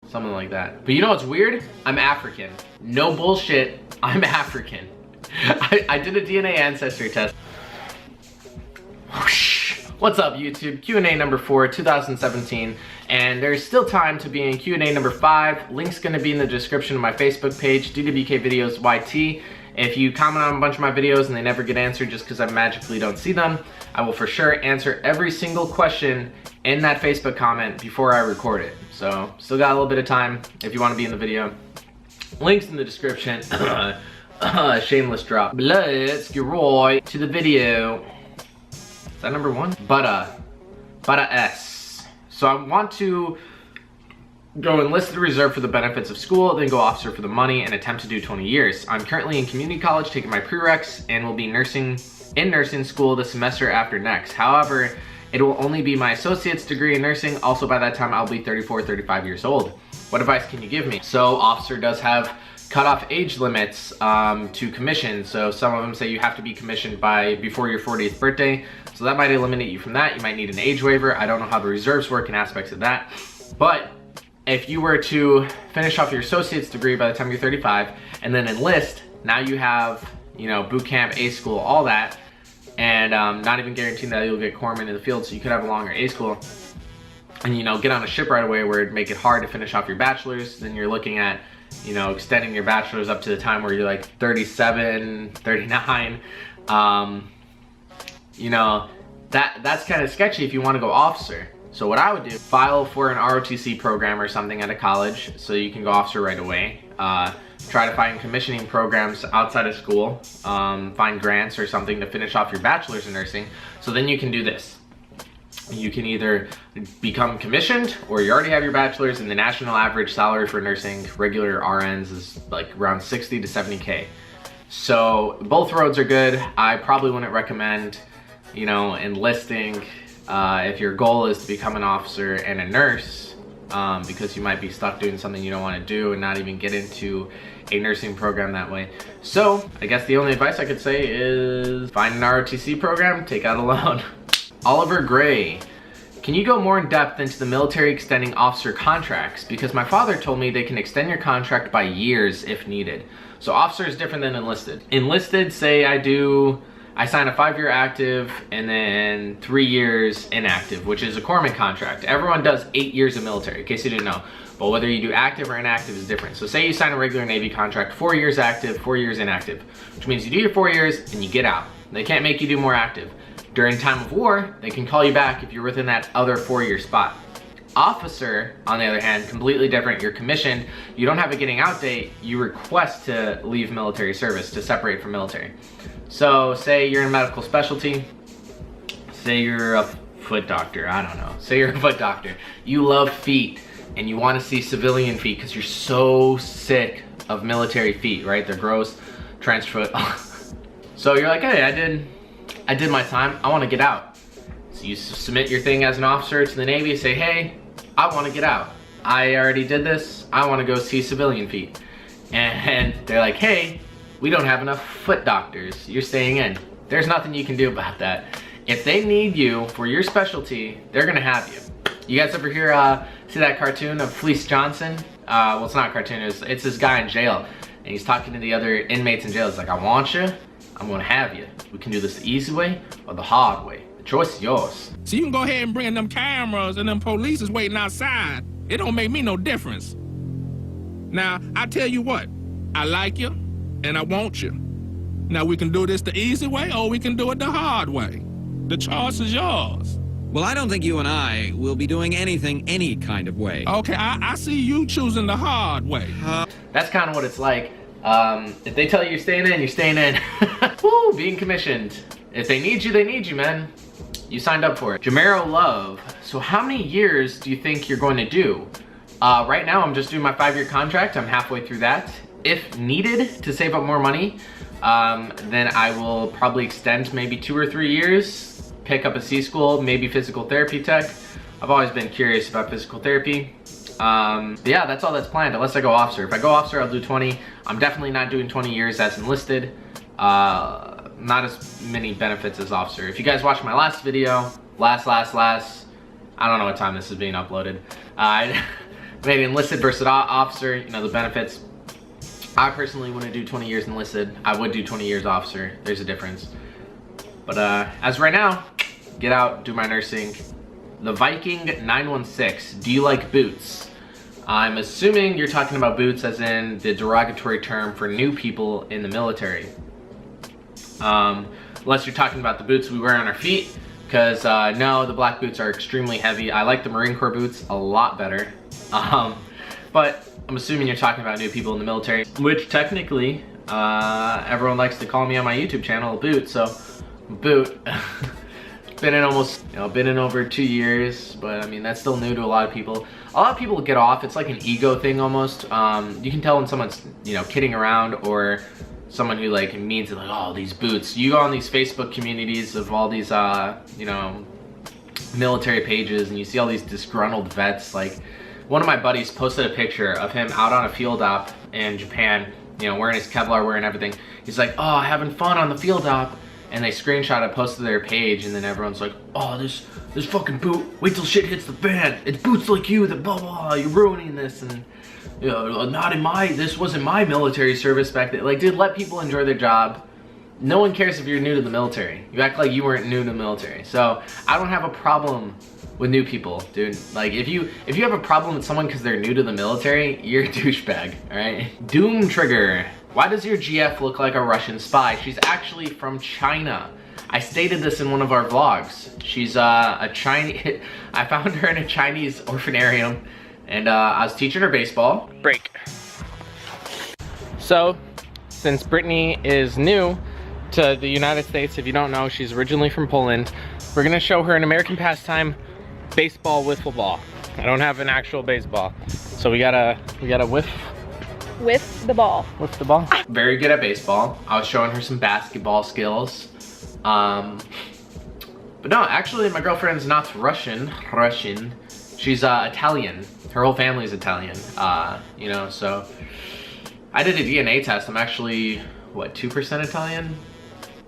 something like that. But you know what's weird? I'm African. No bullshit, I'm African. I did a DNA ancestry test. What's up, YouTube? Q&A number 4, 2017, and there's still time to be in Q&A number 5. Link's gonna be in the description of my Facebook page, DwkVideos YT. If you comment on a bunch of my videos and they never get answered just because I magically don't see them, I will for sure answer every single question in that Facebook comment before I record it. So, still got a little bit of time if you want to be in the video. Link's in the description. Shameless drop. Let's get right to the video. Is that number 1? Butta S. So I want to go enlisted reserve for the benefits of school, then go officer for the money, and attempt to do 20 years. I'm currently in community college taking my prereqs and will be in nursing school the semester after next. However, it will only be my associate's degree in nursing. Also, by that time, I'll be 34, 35 years old. What advice can you give me? So officer does have cutoff age limits to commission. So some of them say you have to be commissioned before your 40th birthday. So that might eliminate you from that. You might need an age waiver. I don't know how the reserves work and aspects of that. But if you were to finish off your associate's degree by the time you're 35 and then enlist, now you have, you know, boot camp, A school, all that, and not even guaranteeing that you'll get corpsman in the field, so you could have a longer A school. And, you know, get on a ship right away where it'd make it hard to finish off your bachelor's. Then you're looking at, you know, extending your bachelor's up to the time where you're like 37, 39. You know, that's kind of sketchy if you want to go officer. So what I would do, file for an ROTC program or something at a college so you can go officer right away. Try to find commissioning programs outside of school. Find grants or something to finish off your bachelor's in nursing. So then you can do this. You can either become commissioned or you already have your bachelor's, and the national average salary for nursing, regular RNs, is like around 60 to 70K. So both roads are good. I probably wouldn't recommend, you know, enlisting if your goal is to become an officer and a nurse, because you might be stuck doing something you don't want to do and not even get into a nursing program that way. So I guess the only advice I could say is find an ROTC program, take out a loan. Oliver Gray, can you go more in depth into the military extending officer contracts? Because my father told me they can extend your contract by years if needed. So officer is different than enlisted. Enlisted, say I sign a 5-year active and then 3 years inactive, which is a corpsman contract. Everyone does 8 years of military, in case you didn't know. But whether you do active or inactive is different. So say you sign a regular Navy contract, 4 years active, 4 years inactive, which means you do your 4 years and you get out. They can't make you do more active. During time of war, they can call you back if you're within that other 4-year spot. Officer, on the other hand, completely different. You're commissioned, you don't have a getting out date, you request to leave military service, to separate from military. So say you're in medical specialty, say you're a foot doctor, I don't know, say you're a foot doctor, you love feet and you want to see civilian feet because you're so sick of military feet, right? They're gross, trench foot. So you're like, hey, I did my time, I want to get out. So you submit your thing as an officer to the Navy, say, hey, I want to get out. I already did this, I want to go see civilian feet. And they're like, hey, we don't have enough foot doctors, you're staying in. There's nothing you can do about that. If they need you for your specialty, they're gonna have you. You guys ever see that cartoon of Fleece Johnson? Well, it's not a cartoon, it's this guy in jail. And he's talking to the other inmates in jail. He's like, I want you, I'm gonna have you. We can do this the easy way or the hard way. The choice is yours. So you can go ahead and bring in them cameras and them police is waiting outside. It don't make me no difference. Now, I tell you what, I like you and I want you. Now we can do this the easy way or we can do it the hard way. The choice is yours. Well, I don't think you and I will be doing anything any kind of way. Okay, I see you choosing the hard way. That's kind of what it's like. If they tell you you're staying in, you're staying in. Woo, being commissioned. If they need you, man. You signed up for it. Jamero Love, so how many years do you think you're going to do? Right now, I'm just doing my 5-year contract. I'm halfway through that. If needed to save up more money, then I will probably extend maybe 2 or 3 years, pick up a C school, maybe physical therapy tech. I've always been curious about physical therapy. But yeah, that's all that's planned, unless I go officer. If I go officer, I'll do 20. I'm definitely not doing 20 years as enlisted. Not as many benefits as officer. If you guys watched my last video, last, I don't know what time this is being uploaded. maybe enlisted versus officer, you know, the benefits. I personally wouldn't do 20 years enlisted. I would do 20 years officer. There's a difference. But as right now, get out, do my nursing. The Viking 916, do you like boots? I'm assuming you're talking about boots as in the derogatory term for new people in the military. Unless you're talking about the boots we wear on our feet, because no, the black boots are extremely heavy. I like the Marine Corps boots a lot better. But I'm assuming you're talking about new people in the military, which technically everyone likes to call me on my YouTube channel a boot, so boot. Been in almost, you know, been in over 2 years, but I mean, that's still new to a lot of people. A lot of people get off, it's like an ego thing almost. You can tell when someone's, you know, kidding around, or someone who like means it, like, oh, these boots. You go on these Facebook communities of all these, you know, military pages, and you see all these disgruntled vets. Like, one of my buddies posted a picture of him out on a field op in Japan, you know, wearing his Kevlar, wearing everything. He's like, oh, having fun on the field op. And they screenshot it, posted their page, and then everyone's like, oh, this fucking boot, wait till shit hits the fan. It's boots like you that blah, blah, you're ruining this. And, you know, this wasn't my military service back then. Like, dude, let people enjoy their job. No one cares if you're new to the military. You act like you weren't new to the military. So, I don't have a problem with new people, dude. Like, if you have a problem with someone because they're new to the military, you're a douchebag, all right? Doom Trigger. Why does your GF look like a Russian spy? She's actually from China. I stated this in one of our vlogs. She's a Chinese, I found her in a Chinese orphanarium, and I was teaching her baseball. Break. So, since Brittany is new to the United States, if you don't know, she's originally from Poland, we're gonna show her an American pastime, baseball wiffle ball. I don't have an actual baseball, so we gotta with the ball. With the ball. Very good at baseball. I was showing her some basketball skills. But no, actually my girlfriend's not Russian. She's Italian. Her whole family's Italian. You know, so I did a DNA test. I'm actually, what, 2% Italian?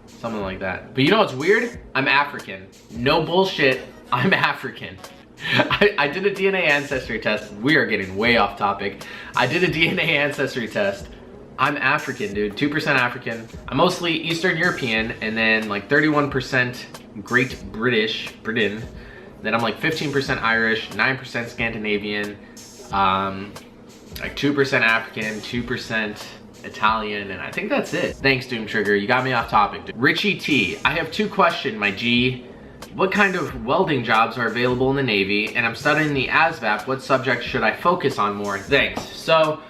Something like that. But you know what's weird? I'm African. No bullshit, I'm African. I did a DNA ancestry test. We are getting way off topic. I did a DNA ancestry test. I'm African, dude. 2% African. I'm mostly Eastern European, and then like 31% Great Britain. Then I'm like 15% Irish, 9% Scandinavian, like 2% African, 2% Italian, and I think that's it. Thanks, Doom Trigger. You got me off topic, dude. Richie T. I have 2 questions, my G. What kind of welding jobs are available in the Navy? And I'm studying the ASVAB. What subject should I focus on more? Thanks. So,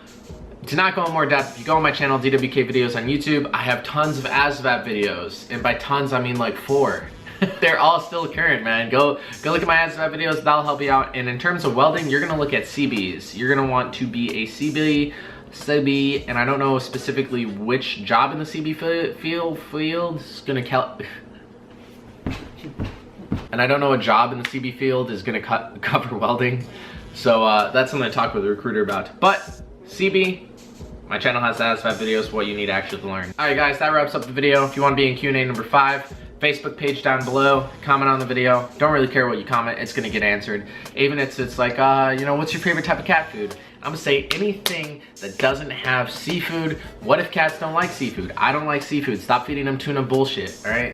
to not go in more depth, if you go on my channel, DwkVideos on YouTube, I have tons of ASVAB videos. And by tons, I mean like 4. They're all still current, man. Go look at my ASVAB videos. That'll help you out. And in terms of welding, you're going to look at CBs. You're going to want to be a CB, and I don't know specifically which job in the CB field is going to count. And I don't know what job in the CB field is going to cover welding. So that's something to talk with a recruiter about. But CB, my channel has ASVAB videos, what you need actually to learn. Alright guys, that wraps up the video. If you want to be in Q&A number 5, Facebook page down below, comment on the video. Don't really care what you comment, it's going to get answered. Even if it's like, you know, what's your favorite type of cat food? I'm going to say anything that doesn't have seafood. What if cats don't like seafood? I don't like seafood. Stop feeding them tuna bullshit, alright?